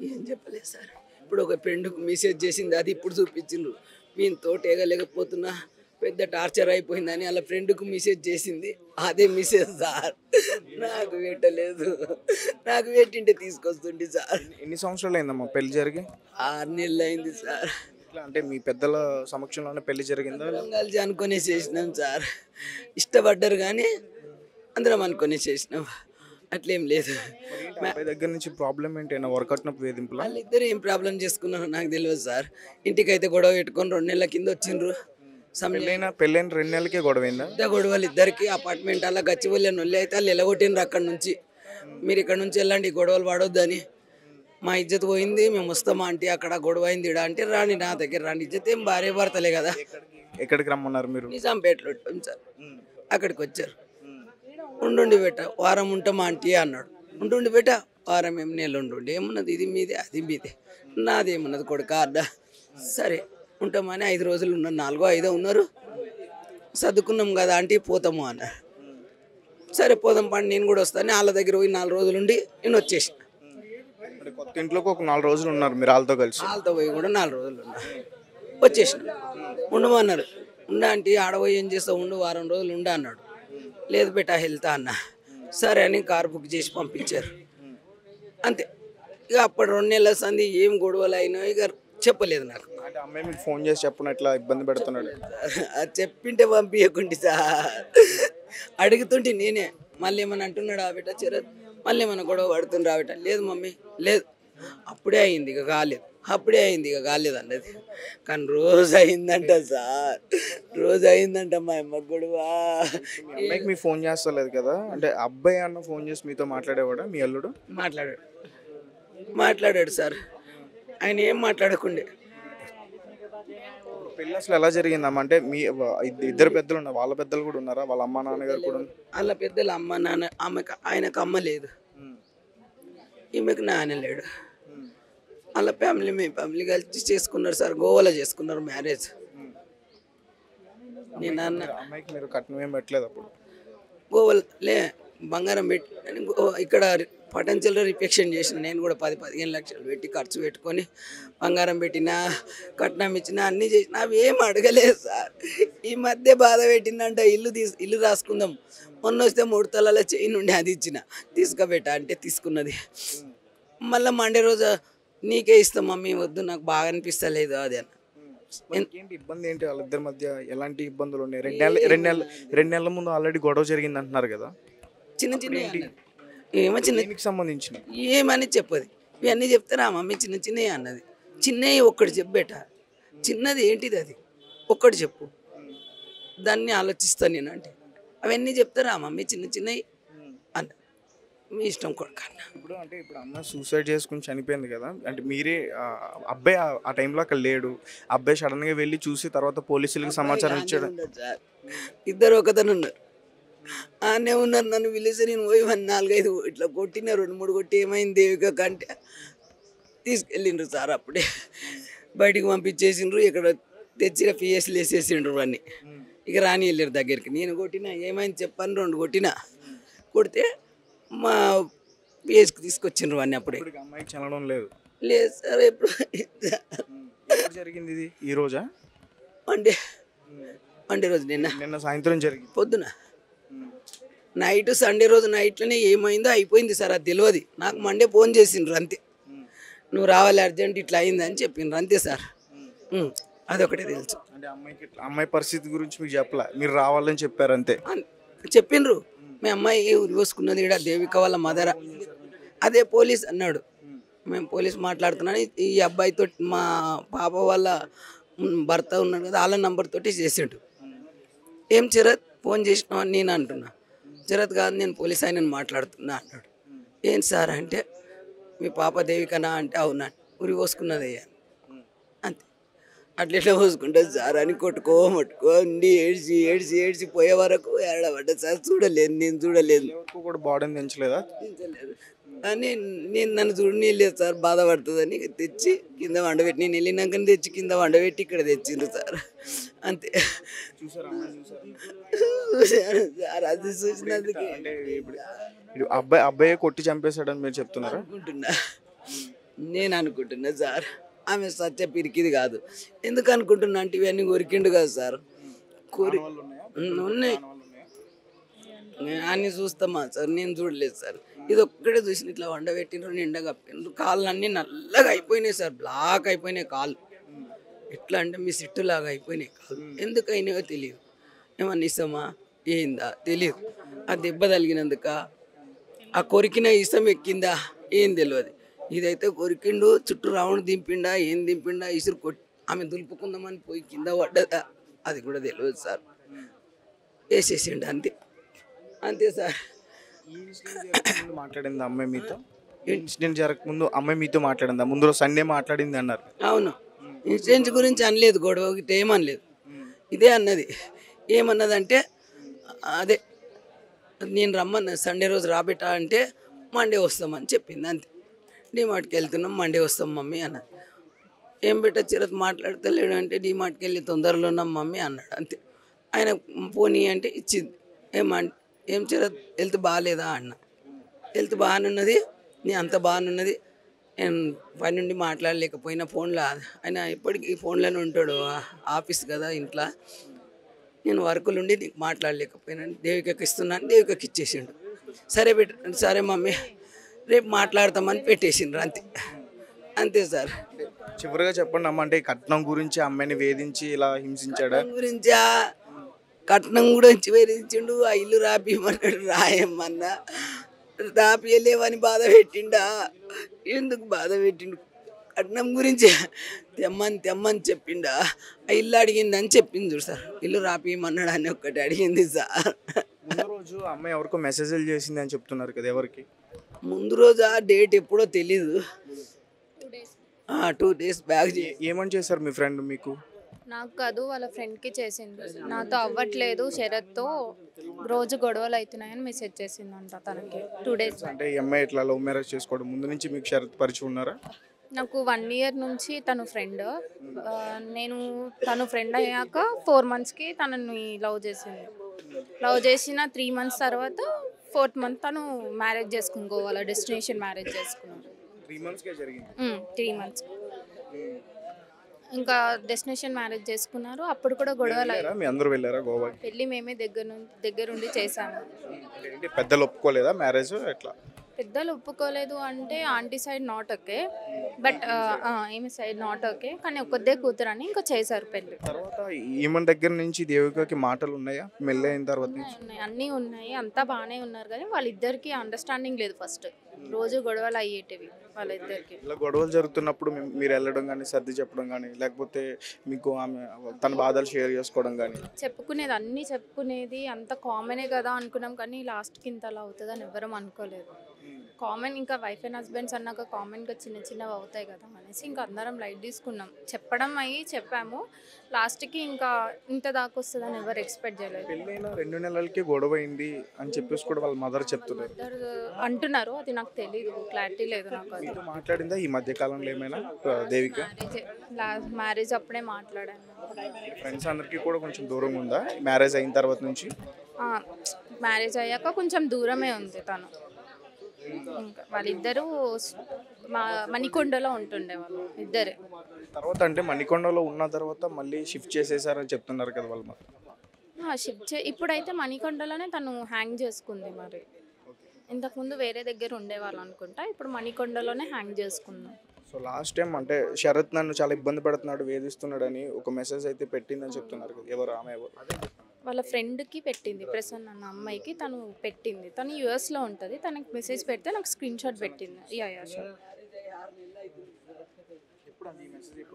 ఏం చెప్పలేదు సార్. ఇప్పుడు ఒక ఫ్రెండ్కు మెసేజ్ చేసింది, అది ఇప్పుడు చూపించిండ్రు. వీనితో ఏగలేకపోతున్నా, పెద్ద టార్చర్ అయిపోయిందని అలా ఫ్రెండ్కు మెసేజ్ చేసింది. అదే మెసేజ్ సార్. నాకు పెట్టలేదు. నాకు పెట్టింటే తీసుకొస్తుండే సార్. ఎన్ని సంవత్సరాలు అయిందమ్మా పెళ్లి జరిగి? 6 నెలలు అయింది సార్. ఇట్లా అంటే మీ పెద్దల సమక్షంలోనే పెళ్లి జరిగిందా? అందరం కలిసి అనుకునే చేసినాం సార్. ఇష్టపడ్డారు కానీ అందరం అనుకునే చేసినాం, అట్లేం లేదు. అబ్బాయి దగ్గర నుంచి ప్రాబ్లం ఏంటైనా వర్కౌట్ వేధింపులా? వాళ్ళిద్దరు ఏం ప్రాబ్లం చేసుకున్నారో నాకు తెలియదు సార్. ఇంటికైతే గొడవ పెట్టుకొని 2 నెలల కింద వచ్చిండ్రు. పెళ్ళైన 2 నెలలకే గొడవైందా? గొడవలు ఇద్దరికి. అపార్ట్మెంట్ అలా గచ్చిబొల్లి నొల్లి అయితే వాళ్ళు ఎలగొట్టిండ్రు అక్కడ నుంచి. మీరు ఇక్కడ నుంచి వెళ్ళండి, గొడవలు పడొద్దని. మా ఇజ్జత్ పోయింది, మేము వస్తామా అంటే అక్కడ గొడవ అయింది ఇడా అంటే రాండి నా దగ్గర రాండి. ఇజ్జత్ ఏం భార్య భర్తలే కదా. ఎక్కడికి రమ్మన్నారు మీరు? నిజాంపేటలో ఉంటాం సార్. అక్కడికి వచ్చారు. ఉండుండి బేట వారం ఉంటామా ఆంటీ అన్నాడు. ఉండుండి బేట వారం ఏం నెల ఉండుండి, ఏమున్నది ఇది మీదే అది మీదే, నాదేమున్నది కొడుక అడ్డా. సరే ఉంటామని 5 రోజులు ఉన్నారు, 4 5 ఉన్నారు. సర్దుకున్నాం కదా ఆంటీ పోతాము అన్నారు. సరే పోదాం పండి, నేను కూడా వస్తాను. వాళ్ళ దగ్గర పోయి 4 రోజులు ఉండి నేను వచ్చేసిన. కొత్త ఇంట్లోకి ఒక 4 రోజులు ఉన్నారు మీరు వాళ్ళతో కలిసి? వాళ్ళతో పోయి కూడా 4 రోజులు ఉన్నా వచ్చేసిన. ఉండమన్నారు. ఉండ ఆంటీ ఆడపోయి ఏం చేస్తావు, ఉండు వారం రోజులు ఉండ అన్నాడు. లేదు బేటా వెళ్తా అన్న. సరే అని కారు బుక్ చేసి పంపించారు. అంతే. ఇక అప్పుడు 2 నెలల సంది ఏం గొడవలు అయినా ఇక చెప్పలేదు నాకు. అంటే అమ్మాయి మీకు ఫోన్ చేసి చెప్పిన ఇట్లా ఇబ్బంది పెడుతున్నాడు? అది చెప్పింటే పంపించకుండి సార్. అడుగుతుంటే నేనే మళ్ళీ ఏమన్నా అంటున్నాడు ఆ బిడ్డ చిరత్, మళ్ళీ ఏమన్నా గొడవ పడుతుండ్రా బిడ్డ. లేదు మమ్మీ లేదు, అప్పుడే అయింది ఇక కాలేదు, అప్పుడే అయింది ఇక కాలేదు అన్నది. కానీ రోజు అయిందంట సార్, రోజు అయిందంట మా అమ్మ గొడవ. అమ్మాయికి మీకు ఫోన్ చేస్తలేదు కదా, అంటే అబ్బాయి అన్న ఫోన్ చేసి మీతో మాట్లాడేవాడా మీ అల్లుడు? మాట్లాడాడు సార్. ఆయన ఏం మాట్లాడకుండే. పెళ్ళి అసలు ఎలా జరిగిందమ్మా? అంటే మీ ఇద్దరు పెద్దలు ఉన్నారు, వాళ్ళ పెద్దలు కూడా ఉన్నారా? వాళ్ళ అమ్మ నాన్నగారు కూడా? వాళ్ళ పెద్దలు అమ్మ నాన్న, ఆయనకు అమ్మ లేదు, ఈమెకు నాన్న లేడు. వాళ్ళ ఫ్యామిలీ మీ ఫ్యామిలీ కలిసి చేసుకున్నారు సార్. గోవాలో చేసుకున్నారు మ్యారేజ్. నేను అన్న అమ్మాయికి మీరు కట్నం ఏం పెట్టలేదు అప్పుడు? గోవాలో బంగారం పెట్టి ఇక్కడ పొటెన్షియల్గా రిఫెక్షన్ చేసిన. నేను కూడా 10-15 లక్షలు పెట్టి ఖర్చు పెట్టుకొని బంగారం పెట్టినా, కట్నం ఇచ్చినా, అన్నీ చేసినా అవి ఏం అడగలేదు సార్. ఈ మధ్య బాధ పెట్టిందంట, ఇల్లు రాసుకుందాం. మొన్న వస్తే 3 తలాల చైన్ ఉండి అది ఇచ్చిన, తీసుకుబెట్టా అంటే తీసుకున్నది. మళ్ళీ మండే రోజు నీకే ఇస్తాం మమ్మీ, వద్దు నాకు బాగా అనిపిస్తలేదు అది అన్న. ఏంటి ఇబ్బంది ఏంటి వాళ్ళిద్దరి మధ్య? ఎలాంటి ఇబ్బందులు ఉన్నాయి? 2 నెలల ముందు ఆల్రెడీ గొడవ జరిగింది అంటున్నారు కదా. చిన్న ఏమో దీనికి సంబంధించిన ఏమని చెప్పదు. ఇవన్నీ చెప్తారా మమ్మీ చిన్న చిన్నవి అన్నది. చిన్నవి ఒక్కటి చెప్పేట, చిన్నది ఏంటిది అది ఒక్కటి చెప్పు, దాన్ని ఆలోచిస్తాను నేను అంటే. అవన్నీ చెప్తారా మమ్మీ చిన్న చిన్నవి అన్న. మీ ఇష్టం కొడుకు అన్న. ఇప్పుడు అమ్మ సూసైడ్ చేసుకుని చనిపోయింది కదా, అంటే మీరే అబ్బాయి ఆ టైంలో అక్కడ లేడు, అబ్బాయి సడన్గా వెళ్ళి చూసి తర్వాత పోలీసులకు సమాచారం ఇచ్చాడు. ఇద్దరు ఒకతను ఉన్నారు, ఆనే ఉన్నారు. నన్ను పిలిచి నేను పోయి 4-5 ఇట్లా కొట్టిన, 2-3 కొట్టి ఏమైంది దేవిక కంటే తీసుకెళ్ళిండ్రు సార్. అప్పుడే బయటికి పంపించేసిండ్రు. ఇక్కడ తెచ్చిన పిఎస్లు వేసేసిండ్రు అన్నీ. ఇక రాని వెళ్ళారు దగ్గరికి. నేను కొట్టిన, ఏమైంది చెప్పాను, 2 కొట్టిన. కొడితే మా పిఎస్కి తీసుకొచ్చిండ్రు అన్నీ. అప్పుడే అమ్మాయికి చల్లడం లేదు. లేదు సార్. ఎప్పుడు జరిగింది ఇది? ఈ రోజా? మండే రోజు. నిన్న సాయంత్రం జరిగింది, పొద్దున నైట్. సండే రోజు నైట్లోనే ఏమైందో అయిపోయింది సార్, అది తెలియదు నాకు. మండే ఫోన్ చేసిండ్రు అంతే, నువ్వు రావాలి అర్జెంట్ ఇట్లా అయింది అని చెప్పిండ్రు అంతే సార్. అదొకటే తెలుసు. అంటే అమ్మాయి పరిస్థితి గురించి మీకు చెప్పలే, మీరు రావాలని చెప్పారు అంతే? చెప్పిండ్రు. మీ అమ్మాయి ఉరి పోసుకున్నది ఇక్కడ దేవిక వాళ్ళ మదర. అదే పోలీస్ అన్నాడు. మేము పోలీస్ మాట్లాడుతున్నాను, ఈ అబ్బాయితో మా పాప వాళ్ళ భర్త ఉన్నాడు కదా, వాళ్ళ నంబర్ తోటి చేసిండు. ఏం చిరత్ ఫోన్ చేసినావు అని నేను అంటున్నా. చిరత్ కాదు, నేను పోలీస్ ఆయనని మాట్లాడుతున్నా అన్నాడు. ఏం సార్ అంటే, మీ పాప దేవికనా అంటే అవునా, ఉరి పోసుకున్నదయ్యా అంతే. అట్లా పోసుకుంటుంది సార్ అని కొట్టుకోండి ఏడ్చి పోయే వరకు ఏడబడ్డా సార్. చూడలేదు, నేను చూడలేదు. కూడా బాడీని దించలేదా? అని నన్ను చూడలేదు సార్, బాధపడుతుందని తెచ్చి కింద వండబెట్టి, నేను వెళ్ళినాక తెచ్చి కింద వండబెట్టి ఇక్కడ తెచ్చిండ్రు సార్ అంతే. చూశాను సార్, అది చూసినందుకే. అబ్బాయి కొట్టి చంపేశాడని మీరు చెప్తున్నారా? అనుకుంటున్నా. నేను అనుకుంటున్నా సార్ ఆమె సత్య పిరికిది కాదు. ఎందుకు అనుకుంటున్నా అంటే ఇవన్నీ కొరికిండు కదా సార్. కొరి ఉన్నాయి అన్నీ చూస్తామా సార్, నేను చూడలేదు సార్. ఇది ఒక్కడే చూసిన ఇట్లా వండబెట్టిండ్రు, నిండా కప్పిండ్రు, కాళ్ళు అన్నీ నల్లగా అయిపోయినాయి సార్, బ్లాక్ అయిపోయినాయి కాళ్ళు. ఎట్లా అంటే మీ సిట్టు లాగా అయిపోయినాయి కాళ్ళు. ఎందుకు అయినాయో తెలియదు. ఏమన్నా ఇస్తామా ఏందా తెలియదు. ఆ దెబ్బ తగిలినందుక, ఆ కొరికిన ఇసం ఎక్కిందా ఏం తెలియదు. ఇదైతే కొరికిండు, చుట్టూ రౌండ్ దింపిండా ఏం దింపిండా, ఇసురు కొట్టి ఆమె దులుపుకుందామని పోయి కింద పడ్డదా అది కూడా తెలియదు సార్. వేసేసిండు అంతే, అంతే సార్. ఈ ఇన్సిడెంట్ జరగకముందు మాట్లాడింది అమ్మాయి మీతో? ఇన్సిడెంట్ జరగకముందు అమ్మాయి మీతో మాట్లాడిందా? ముందు రోజు సండే మాట్లాడింది అన్నారు. అవును, ఇన్సూరెన్స్ గురించి అనలేదు, గొడవ ఒకటి ఏమనలేదు. ఇదే అన్నది. ఏమన్నదంటే అదే నేను రమ్మన్నా సండే రోజు రాబెట్టా అంటే మండే వస్తామని చెప్పింది అంతే. డీమార్ట్కి వెళ్తున్నాం, మండే వస్తాం మమ్మీ అన్నది. ఏం పెట్ట చిరత్ మాట్లాడతలేడు అంటే డీమార్ట్కి వెళ్ళి తొందరలో ఉన్నాం మమ్మీ అన్నాడు అంతే. ఆయన పోనీ అంటే ఇచ్చింది. ఏం చిరత్ హెల్త్ బాగాలేదా అన్న. హెల్త్ బాగానున్నది, నీ అంత బాగానున్నది, నేను పని నుండి మాట్లాడలేకపోయినా ఫోన్లో, ఆయన ఎప్పటికీ ఫోన్లోనే ఉంటాడు, ఆఫీస్ కదా ఇంట్లో, నేను వర్కులు ఉండి నీకు మాట్లాడలేకపోయినా దేవికకి ఇస్తున్నాను, దేవికకి ఇచ్చేసిండు. సరే సరే మమ్మీ రేపు మాట్లాడతామని పెట్టేసిండ్రు అంతే, అంతే సార్. చివరిగా చెప్పండి అమ్మ, అంటే కట్నం గురించి అమ్మాయిని వేధించి ఇలా హింసించాడా? గురించా, కట్నం గురించి వేధించిండు. ఆ ఇల్లు రాపియమన్నాడు, రాయమ్మన్నా రాపియలేవని బాధ పెట్టిండా. ఎందుకు బాధ పెట్టిండు? కట్నం గురించి తెమ్మని చెప్పిండా. ఆ ఇల్లు అడిగిందని చెప్పింది చూడు సార్, ఇల్లు రాపియమన్నాడు అని ఒక్కటి అడిగింది సార్. ముందు రోజు అమ్మాయి ఎవరికో మెసేజ్లు చేసింది అని చెప్తున్నారు కదా, ఎవరికి? ముందు రోజు ఆ డేట్ ఎప్పుడో తెలీదు, 2 days బ్యాక్. ఏమని చేశారు మీ ఫ్రెండ్ మీకు? నాకు కాదు, వాళ్ళ ఫ్రెండ్కి చేసింది. నాతో అవ్వట్లేదు, శరత్తో రోజు గొడవలు అవుతున్నాయని మెసేజ్ చేసిందంట తనకి 2 days. అంటే ఈ అమ్మాయి ఇట్లా లవ్ మ్యారేజ్ చేసుకోవడం ముందు నుంచి మీకు షరత్ పరిచయం ఉన్నారా? నాకు 1 year నుంచి తను ఫ్రెండ్. నేను తను ఫ్రెండ్ అయ్యాక 4 monthsకి తనని లవ్ చేసింది. లవ్ చేసిన 3 months తర్వాత 4th month తను మ్యారేజ్ చేసుకోవాలా, డెస్టినేషన్ మ్యారేజ్ చేసుకున్నాను. 3 monthsకే జరిగింది. 3 months ఇంకా డెస్టినేషన్ మ్యారేజ్ చేసుకున్నారు. అప్పుడు కూడా గొడవలు అయ్యాయి. మీ అందరూ వెళ్ళారా గోవాకి? పెళ్ళి మేమే దగ్గరుండి చేసాము. ఏంటి పెద్దలు ఒప్పుకోలేదా మ్యారేజ్? ఎట్లా? పెద్దలు ఒప్పుకోలేదు అంటే aunty side not okay, but ఈమె సైడ్ నాట్ ఓకే, కానీ ఒక్కదే కూతురని ఇంకా చేశారు పెళ్ళి. తర్వాత ఈమె దగ్గర నుంచి దేవికకి మాటలు ఉన్నాయా మెల్లి అయిన తర్వాత నుంచి? ఉన్నాయి, అన్నీ ఉన్నాయి, అంతా బాగానే ఉన్నారు, కానీ వాళ్ళిద్దరికి అండర్స్టాండింగ్ లేదు. ఫస్ట్ రోజు గొడవలు అయ్యేటివి వాళ్ళిద్దరికి. ఇలా గొడవలు జరుగుతున్నప్పుడు మీరు వెళ్ళడం కానీ, సర్ది చెప్పడం కానీ, లేకపోతే మీకు ఆమె తన బాధలు షేర్ చేసుకోవడం కానీ? చెప్పుకునేది, అన్నీ చెప్పుకునేది, అంత కామనే కదా అనుకున్నాం, కానీ లాస్ట్కి ఇంత అలా అవుతుందని ఎవరం అనుకోలేదు. కామన్, ఇంకా వైఫ్ అండ్ హస్బెండ్స్ అన్నాక కామన్గా చిన్నవి అవుతాయి కదా అనేసి ఇంకా అందరం లైట్ తీసుకున్నాం. చెప్పడం చెప్పాము, లాస్ట్కి ఇంకా ఇంత దాకా వస్తుందని ఎవరు ఎక్స్పెక్ట్ చేయలేదు. పెళ్ళైన 2 నెలలకి గొడవ అయింది అని చెప్పేసి కూడా వాళ్ళ మదర్ చెప్తున్నారు, అంటున్నారు. అది నాకు తెలియదు, క్లారిటీ లేదు నాకు. అది మాట్లాడిందా ఈ మధ్య కాలంలో ఏమైనా దేవిక? మ్యారేజ్ అప్పుడే మాట్లాడాను. ఫ్రెండ్స్ అందరికీ కూడా కొంచెం దూరంగా ఉందా మ్యారేజ్ అయిన తర్వాత నుంచి? మ్యారేజ్ అయ్యాక కొంచెం దూరమే ఉంది తను. ఇంకా వాళ్ళిద్దరూ మణికొండలో ఉంటుండే వాళ్ళు ఇద్దరే. తర్వాత అంటే మణికొండలో ఉన్న తర్వాత మళ్ళీ షిఫ్ట్ చేసేసారని చెప్తున్నారు కదా వాళ్ళు. షిఫ్ట్ ఇప్పుడైతే మణికొండలోనే తను హ్యాంగ్ చేసుకుంది. మరి ఇంతకుముందు వేరే దగ్గర ఉండేవాళ్ళు అనుకుంటా, ఇప్పుడు మణికొండలోనే హ్యాంగ్ చేసుకుందాం. సో లాస్ట్ టైం అంటే శరత్ నన్ను చాలా ఇబ్బంది పెడుతున్నాడు, వేధిస్తున్నాడు అని ఒక మెసేజ్ అయితే పెట్టిందని చెప్తున్నారు కదా, ఎవరు ఆమె? వాళ్ళ ఫ్రెండ్కి పెట్టింది, ప్రసన్న అన్న అమ్మాయికి తను పెట్టింది. తను యూఎస్లో ఉంటుంది, తనకి మెసేజ్ పెడితే నాకు స్క్రీన్ షాట్ పెట్టింది. Yeah sure.